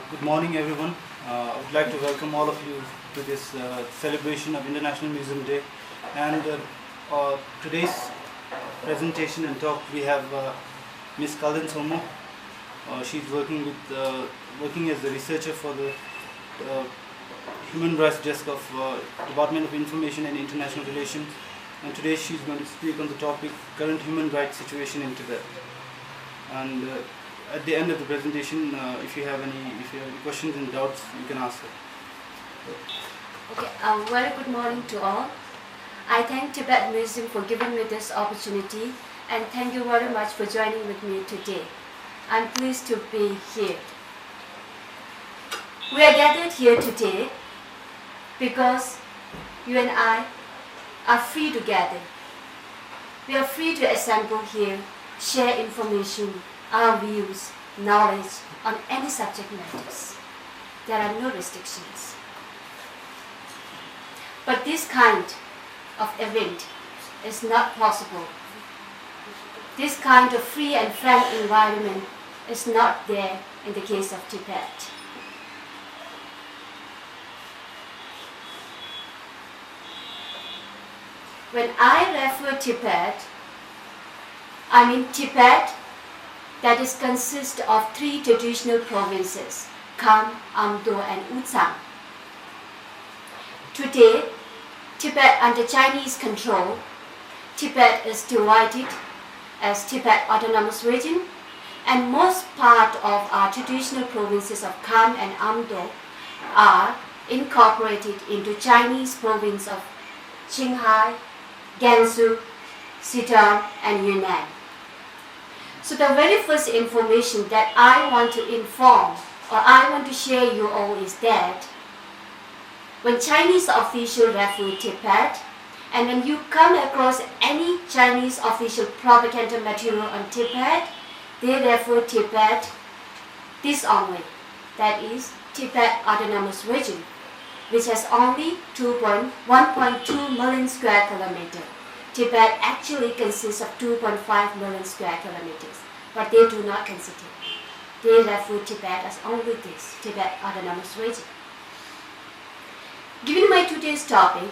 Good morning, everyone. I would like to welcome all of you to this celebration of International Museum Day. And today's presentation and talk, we have Ms. Kalden Tsomo. She's working as a researcher for the Human Rights Desk of Department of Information and International Relations. And today she's going to speak on the topic current human rights situation in Tibet. And at the end of the presentation, if you have any questions and doubts, you can ask her. Okay, very good morning to all. I thank Tibet Museum for giving me this opportunity, and thank you very much for joining with me today. I'm pleased to be here. We are gathered here today because you and I are free to gather. We are free to assemble here, share information, our views, knowledge on any subject matters. There are no restrictions. But this kind of event is not possible. This kind of free and frank environment is not there in the case of Tibet. When I refer Tibet, I mean Tibet that is consists of three traditional provinces, Kham, Amdo, and Utsang. Today, Tibet under Chinese control, Tibet is divided as Tibet Autonomous Region, and most part of our traditional provinces of Kham and Amdo are incorporated into Chinese province of Qinghai, Gansu, Sichuan, and Yunnan. So the very first information that I want to inform or I want to share you all is that when Chinese officials refer Tibet, and when you come across any Chinese official propaganda material on Tibet, they refer Tibet this only, that is Tibet Autonomous Region, which has only 1.2 million square kilometers. Tibet actually consists of 2.5 million square kilometers, but they do not consider. They refer Tibet as only this, Tibet Autonomous Region. Given my today's topic,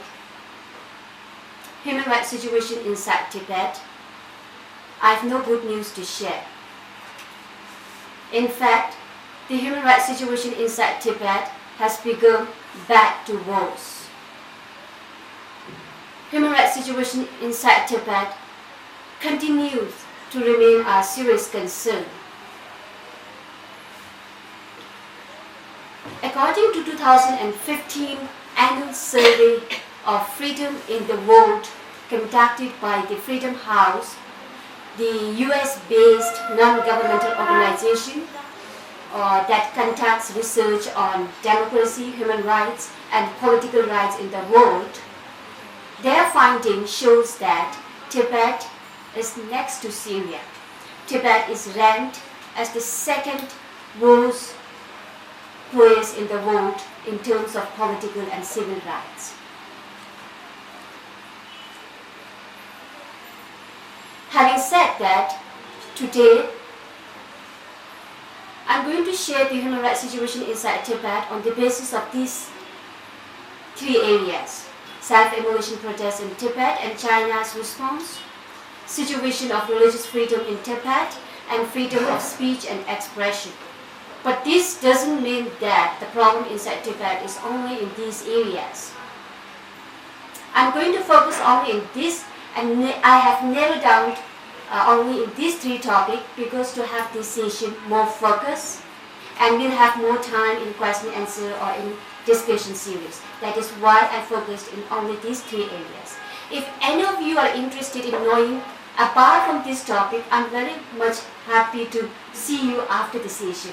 human rights situation inside Tibet, I have no good news to share. In fact, the human rights situation inside Tibet has become back to worse. Human rights situation inside Tibet continues to remain a serious concern. According to 2015 annual survey of freedom in the world conducted by the Freedom House, the US-based non-governmental organization that conducts research on democracy, human rights, and political rights in the world, their finding shows that Tibet is next to Syria. Tibet is ranked as the second worst place in the world in terms of political and civil rights. Having said that, today I'm going to share the human rights situation inside Tibet on the basis of these three areas: self-immolation protests in Tibet and China's response, situation of religious freedom in Tibet, and freedom of speech and expression. But this doesn't mean that the problem inside Tibet is only in these areas. I'm going to focus only in this, and I have narrowed down only in these three topics because to have this session more focused, and we'll have more time in question and answer or in discussion series. That is why I focused in only these three areas. If any of you are interested in knowing apart from this topic, I'm very much happy to see you after the session.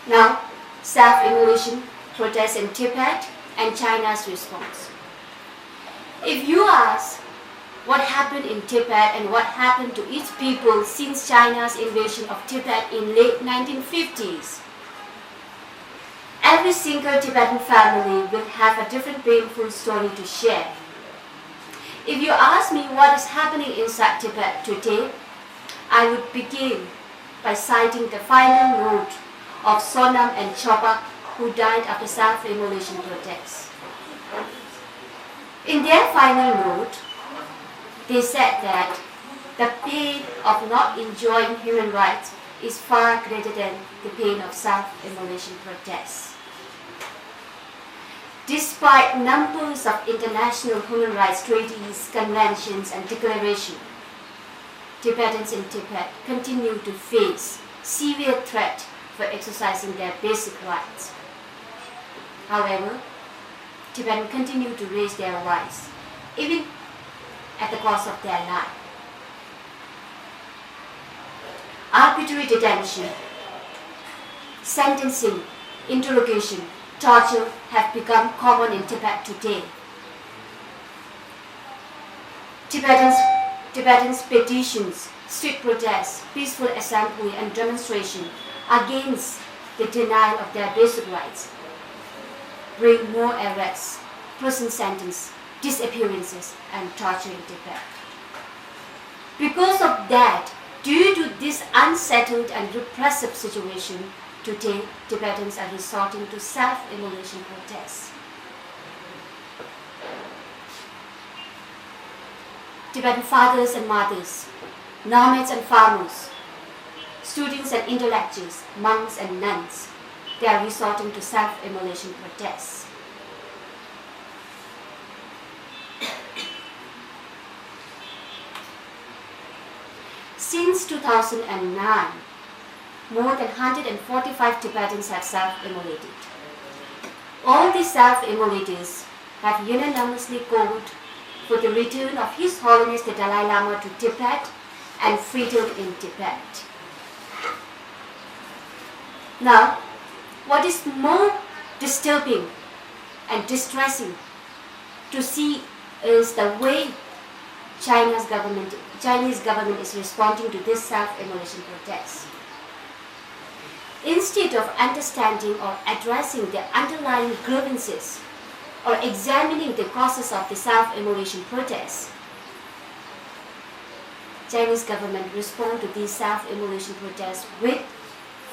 Now, self-immolation protests in Tibet and China's response. If you ask what happened in Tibet and what happened to its people since China's invasion of Tibet in late 1950s, every single Tibetan family will have a different painful story to share. If you ask me what is happening inside Tibet today, I would begin by citing the final note of Sonam and Chopak, who died after self-immolation protests. In their final note, they said that the pain of not enjoying human rights is far greater than the pain of self-immolation protests. Despite numbers of international human rights treaties, conventions, and declarations, Tibetans in Tibet continue to face severe threat for exercising their basic rights. However, Tibetans continue to raise their voice, even at the cost of their life. Arbitrary detention, sentencing, interrogation, torture have become common in Tibet today. Tibetans' petitions, street protests, peaceful assembly and demonstration against the denial of their basic rights bring more arrests, prison sentences, disappearances, and torture in Tibet. Because of that, due to this unsettled and repressive situation, today Tibetans are resorting to self-immolation protests. Tibetan fathers and mothers, nomads and farmers, students and intellectuals, monks and nuns, they are resorting to self-immolation protests. Since 2009, more than 145 Tibetans have self-immolated. All these self-immolators have unanimously called for the return of His Holiness the Dalai Lama to Tibet and freedom in Tibet. Now, what is more disturbing and distressing to see is the way Chinese government is responding to this self-immolation protest. Instead of understanding or addressing the underlying grievances or examining the causes of the self-immolation protests, Chinese government respond to these self-immolation protests with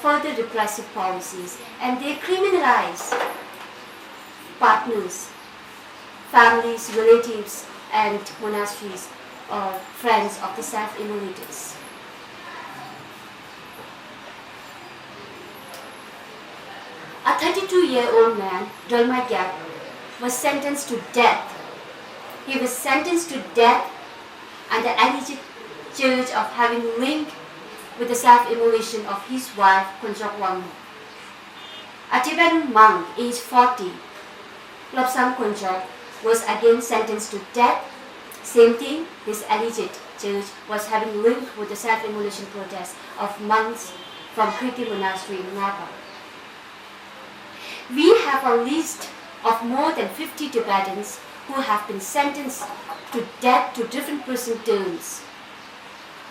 further repressive policies, and they criminalize partners, families, relatives, and monasteries or friends of the self-immolators. A 32-year-old man, Dolma Gyat, was sentenced to death. He was sentenced to death and the alleged charge of having linked with the self-immolation of his wife, Kunjok Wangmu. A Tibetan monk, aged 40, Lobsang Kunjok, was again sentenced to death. Same thing, his alleged charge was having linked with the self-immolation protest of monks from Kriti Monastery in Nepal. We have a list of more than 50 Tibetans who have been sentenced to death to different prison terms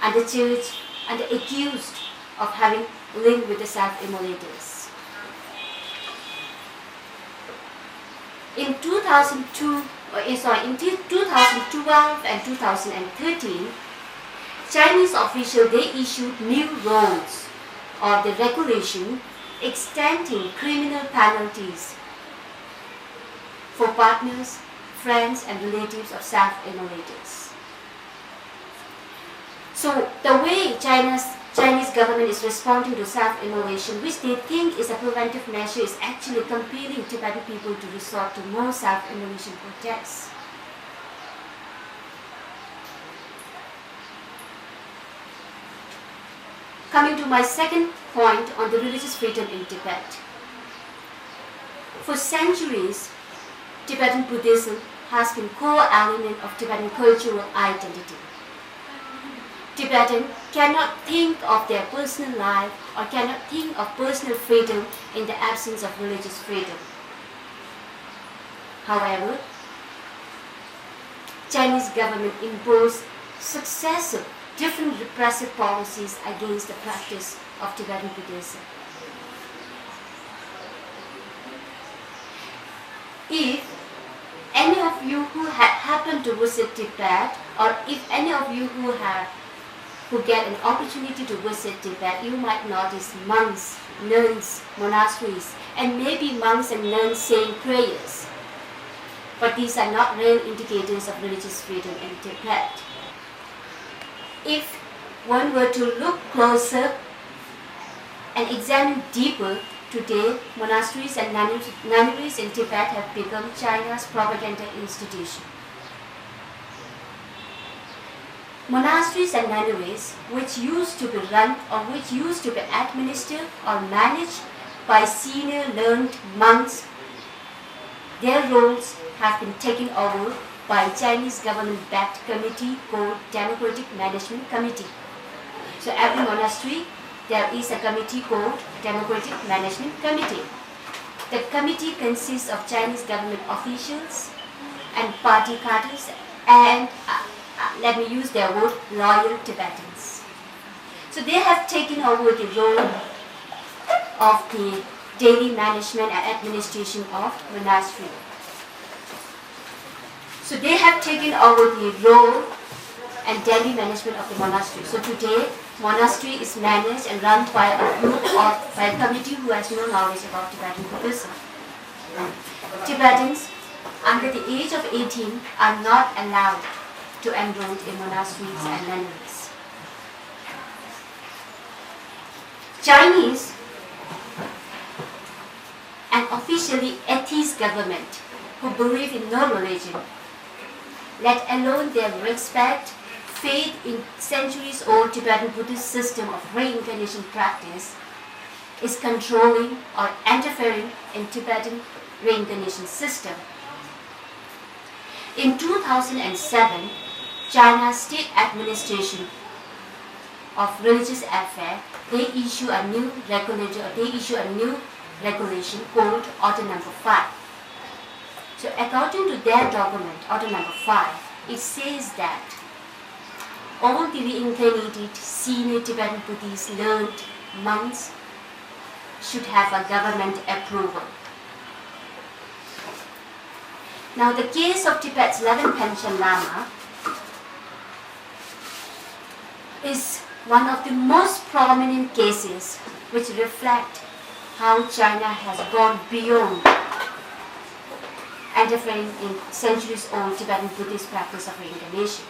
and the church and accused of having linked with the self-immolators. In 2012 and 2013, Chinese officials issued new laws or the regulation extending criminal penalties for partners, friends, and relatives of self-immolators. So the way Chinese government is responding to self-immolation, which they think is a preventive measure, is actually compelling Tibetan people to resort to more self-immolation protests. Coming to my second point on the religious freedom in Tibet. For centuries, Tibetan Buddhism has been a core element of Tibetan cultural identity. Tibetans cannot think of their personal life or cannot think of personal freedom in the absence of religious freedom. However, Chinese government imposed successive different repressive policies against the practice of Tibetan Buddhism. If any of you who had happened to visit Tibet, or if any of you who have who get an opportunity to visit Tibet, you might notice monks, nuns, monasteries, and maybe monks and nuns saying prayers. But these are not real indicators of religious freedom in Tibet. If one were to look closer and examine deeper, today monasteries and nunneries in Tibet have become China's propaganda institution. Monasteries and nunneries, which used to be run or which used to be administered or managed by senior learned monks, their roles have been taken over by Chinese government-backed committee called Democratic Management Committee. So every monastery, there is a committee called Democratic Management Committee. The committee consists of Chinese government officials and party cadres and let me use their word, loyal Tibetans. So they have taken over the role of the daily management and administration of monastery. So they have taken over the role and daily management of the monastery. So today, monastery is managed and run by a group or by a committee who has no knowledge about Tibetan Buddhism. Tibetans under the age of 18 are not allowed to enroll in monasteries and nunneries. Chinese and officially atheist government who believe in no religion, let alone their respect, faith in centuries-old Tibetan Buddhist system of reincarnation practice, is controlling or interfering in Tibetan reincarnation system. In 2007, China's State Administration of Religious Affairs, they issue a new regulation called Order Number 5. So according to their document, Order Number 5, it says that all the reincarnated senior Tibetan Buddhist learned monks should have a government approval. Now the case of Tibet's 11th Panchen Lama is one of the most prominent cases which reflect how China has gone beyond interfering in centuries-old Tibetan Buddhist practice of reincarnation.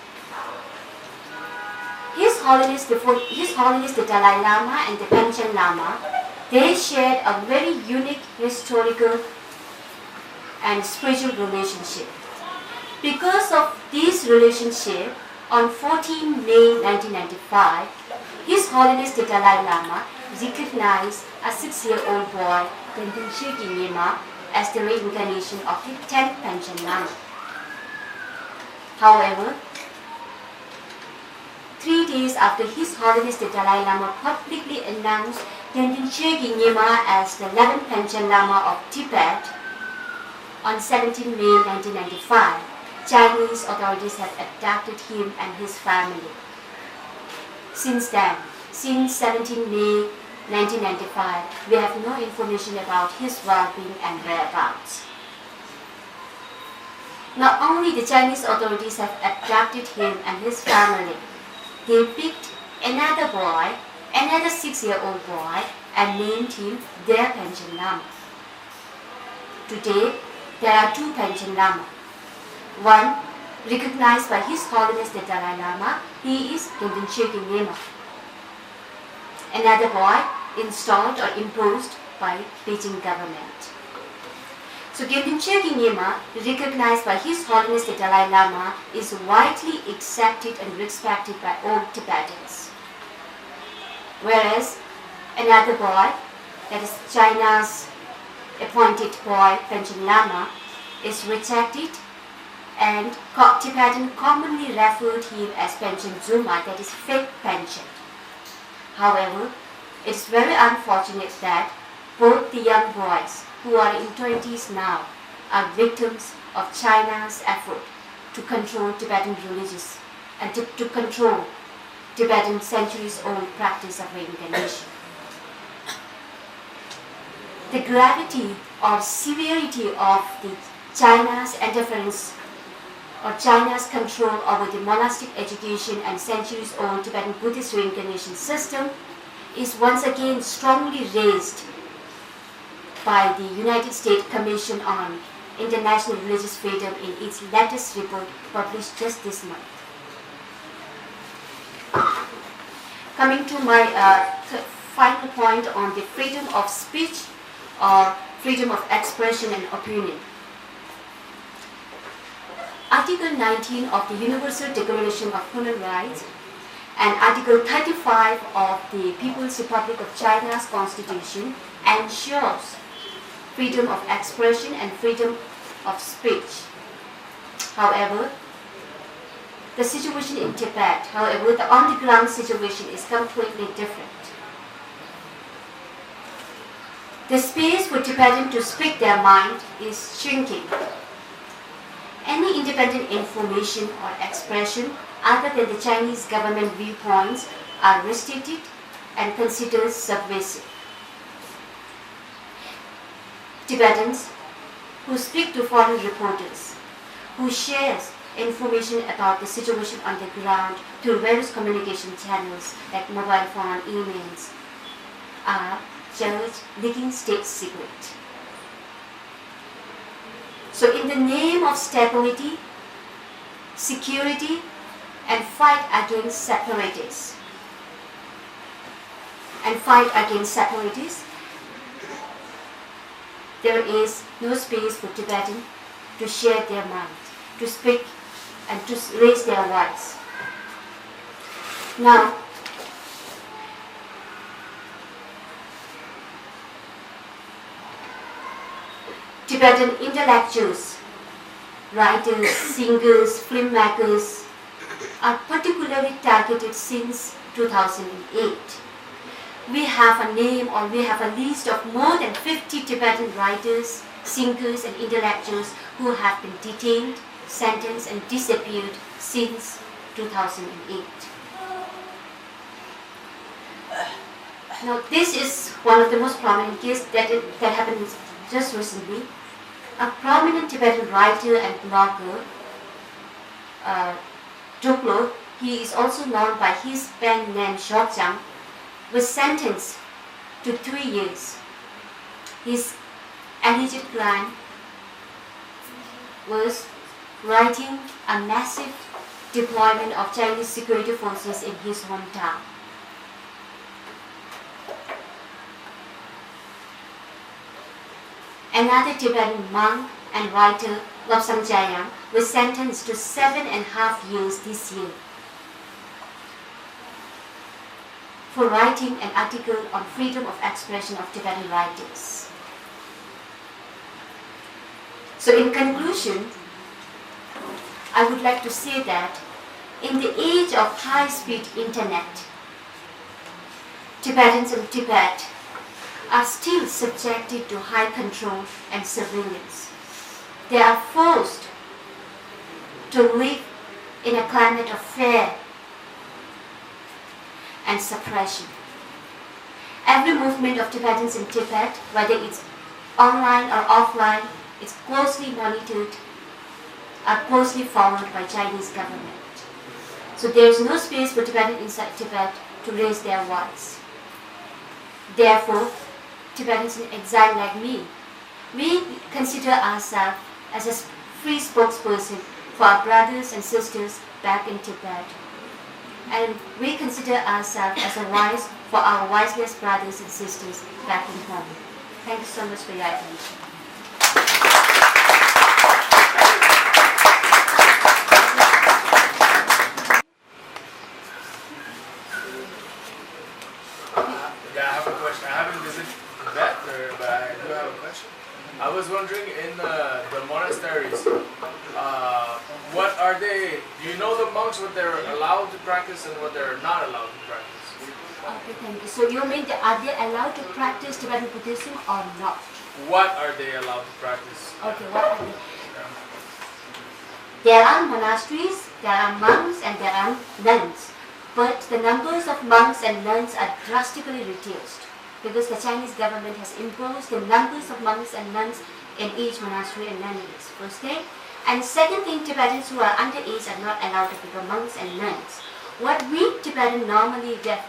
His Holiness the Dalai Lama and the Panchen Lama, they shared a very unique historical and spiritual relationship. Because of this relationship, on 14 May 1995, His Holiness the Dalai Lama recognized a 6-year-old boy, Kalden Tsomo, as the reincarnation of the 10th Panchen Lama. However, 3 days after His Holiness the Dalai Lama publicly announced Kalden Tsomo as the 11th Panchen Lama of Tibet, on 17 May 1995, Chinese authorities have abducted him and his family. Since then, since 17 May 1995, we have no information about his well-being and whereabouts. Not only the Chinese authorities have abducted him and his family, they picked another boy, another 6-year-old boy, and named him their Panchen Lama. Today, there are 2 Panchen Lama. One, recognized by His Holiness the Dalai Lama, he is Kalden Tsomo. Another boy installed or imposed by Beijing government. So Kalden Tsomo, recognized by His Holiness the Dalai Lama, is widely accepted and respected by all Tibetans. Whereas another boy, that is China's appointed boy, Panchen Lama, is rejected, and Tibetan commonly referred him as Panchen Zuma, that is fake Panchen. However, it is very unfortunate that both the young boys who are in 20s now are victims of China's effort to control Tibetan religious and to control Tibetan centuries-old practice of reincarnation. The gravity or severity of the China's interference or China's control over the monastic education and centuries-old Tibetan Buddhist reincarnation system is once again strongly raised by the United States Commission on International Religious Freedom in its latest report published just this month. Coming to my final point on the freedom of speech or freedom of expression and opinion. Article 19 of the Universal Declaration of Human Rights and Article 35 of the People's Republic of China's Constitution ensures freedom of expression and freedom of speech. However, the situation in Tibet, the on-the-ground situation is completely different. The space for Tibetans to speak their mind is shrinking. Any independent information or expression other than the Chinese government viewpoints are restricted and considered subversive. Tibetans who speak to foreign reporters, who shares information about the situation on the ground through various communication channels like mobile phone, emails, are judged leaking state secret. So in the name of stability, security, and fight against separatists, there is no space for Tibetans to share their mind, to speak and to raise their voice. Now, Tibetan intellectuals, writers, singers, filmmakers are particularly targeted since 2008. We have a name or we have a list of more than 50 Tibetan writers, singers and intellectuals who have been detained, sentenced and disappeared since 2008. Now this is one of the most prominent cases that happened just recently. A prominent Tibetan writer and blogger, Duklo, he is also known by his pen name Shortjang, was sentenced to 3 years. His alleged crime was writing a massive deployment of Chinese security forces in his hometown. Another Tibetan monk and writer, Lobsang Jayang, was sentenced to 7.5 years this year for writing an article on freedom of expression of Tibetan writers. So in conclusion, I would like to say that in the age of high-speed internet, Tibetans in Tibet are still subjected to high control and surveillance. They are forced to live in a climate of fear and suppression. Every movement of Tibetans in Tibet, whether it's online or offline, is closely monitored, are closely followed by Chinese government. So there is no space for Tibetans inside Tibet to raise their voice. Therefore, Tibetans in exile like me, we consider ourselves as a free spokesperson for our brothers and sisters back in Tibet. And we consider ourselves as a voice for our voiceless brothers and sisters back in home. Thank you so much for your attention. Yeah, I have a question. I haven't visited Tibet, but I do have a question. I was wondering, in the monasteries, what are they? Do you know the monks what they're allowed to practice and what they're not allowed to practice? Okay, thank you. So you mean that are they allowed to practice Tibetan Buddhism or not? What are they allowed to practice? Okay, what are they? There are monasteries, there are monks, and there are nuns. But the numbers of monks and nuns are drastically reduced because the Chinese government has imposed the numbers of monks and nuns in each monastery and nunneries. First thing. And second thing, Tibetans who are underage are not allowed to become monks and nuns. What we Tibetans normally give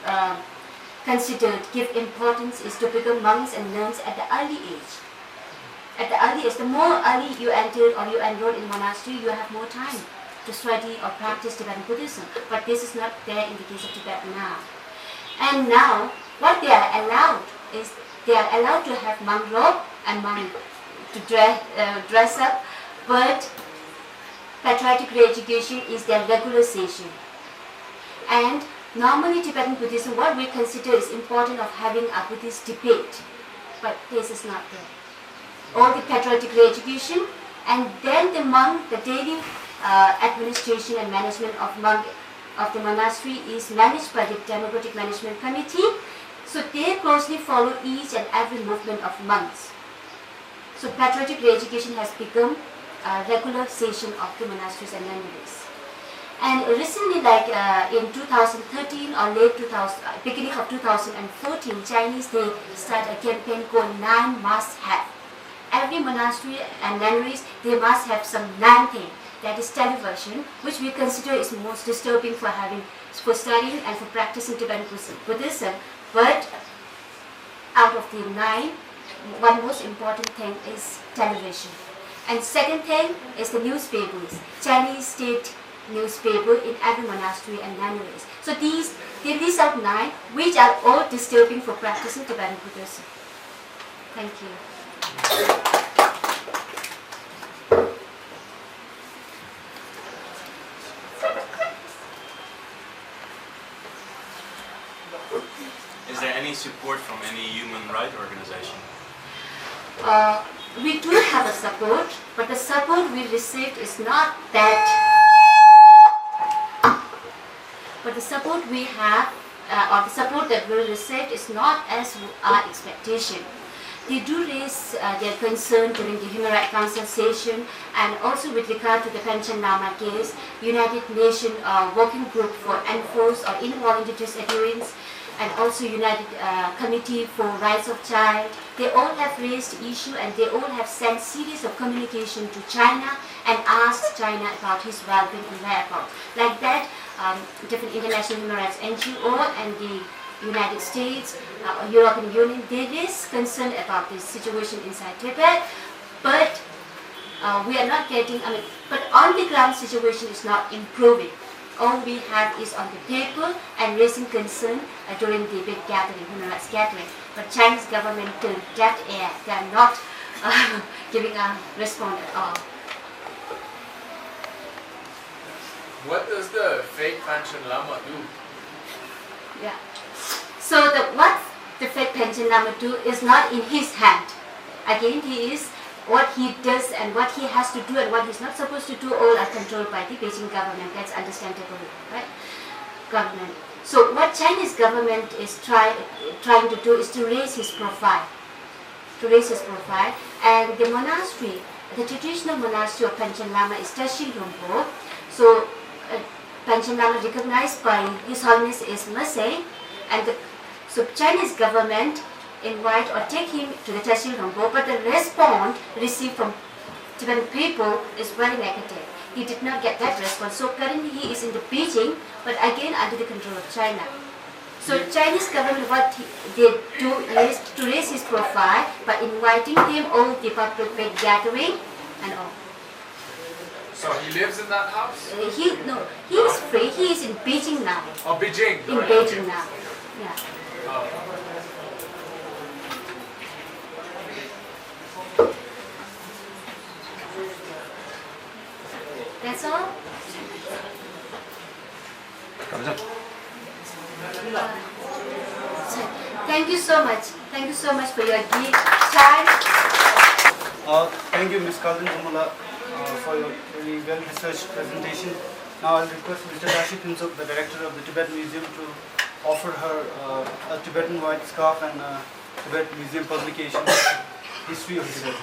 importance is to become monks and nuns at the early age. At the early age, the more early you enter or you enroll in monastery, you have more time to study or practice Tibetan Buddhism. But this is not there in the case of Tibet now. And now, what they are allowed is they are allowed to have monk robe and monk to dress up, but patriotic re-education is their regular session. And normally Tibetan Buddhism, what we consider is important of having a Buddhist debate, but this is not there. All the patriotic re-education, and then the monk, the daily administration and management of the monastery is managed by the Democratic Management Committee. So they closely follow each and every movement of monks. So patriotic re-education has become a regular session of the monasteries and nunneries. And recently, like in 2013 or beginning of 2014, Chinese, they start a campaign called 9 must have. Every monastery and nunneries, they must have some 9 thing. That is television, which we consider is most disturbing for studying and for practicing Tibetan Buddhism. But out of the 9, one most important thing is television. And second thing is the newspapers. Chinese state newspaper in every monastery and nunneries. So they list out 9, which are all disturbing for practicing Tibetan Buddhism. Thank you. Is there any support from any human rights organization? We do have a support, but the support we received is not that. But the support we have, or the support that we received, is not as our expectation. They do raise their concern during the Human Rights Council session, and also with regard to the Panchen Lama case, United Nations Working Group for Enforced or Involuntary Disappearance, and also United Committee for Rights of Child. They all have raised the issue, and they all have sent series of communication to China and asked China about his well-being and whereabouts. Like that, different international human rights NGO and the United States, European Union, there is concern about this situation inside Tibet, but we are not getting, but on the ground situation is not improving. All we have is on the paper and raising concern during the big gathering, human rights gathering. But Chinese government turned deaf ear. They are not giving a response at all. What does the fake Panchen Lama do? Yeah. So what the fake Panchen Lama do is not in his hand. Again, what he does and what he has to do and what he's not supposed to do, all are controlled by the Beijing government. That's understandable, right? Government. So what Chinese government is trying to do is to raise his profile. And the monastery, the traditional monastery of Panchen Lama is Tashil Rumpo. So Panchen Lama recognized by His Holiness is Masay, and so Chinese government invite or take him to the Tashil Rumpo, but the response received from Tibetan people is very negative. He did not get that response. So currently he is in the Beijing, but again under the control of China. So Chinese government, what they do is to raise his profile by inviting him all the public big gathering and all. So he lives in that house? He is free. He is in Beijing now. Oh, Beijing. In Right, Beijing okay. now. Yeah. Oh. That's all. So, thank you so much. Thank you so much for your time. Thank you, Ms. Kalden Tsomo, for your really well-researched presentation. Now I'll request Mr. Tibet, the director of the Tibet Museum, to offer her a Tibetan white scarf and a Tibet Museum publication, History of Tibet.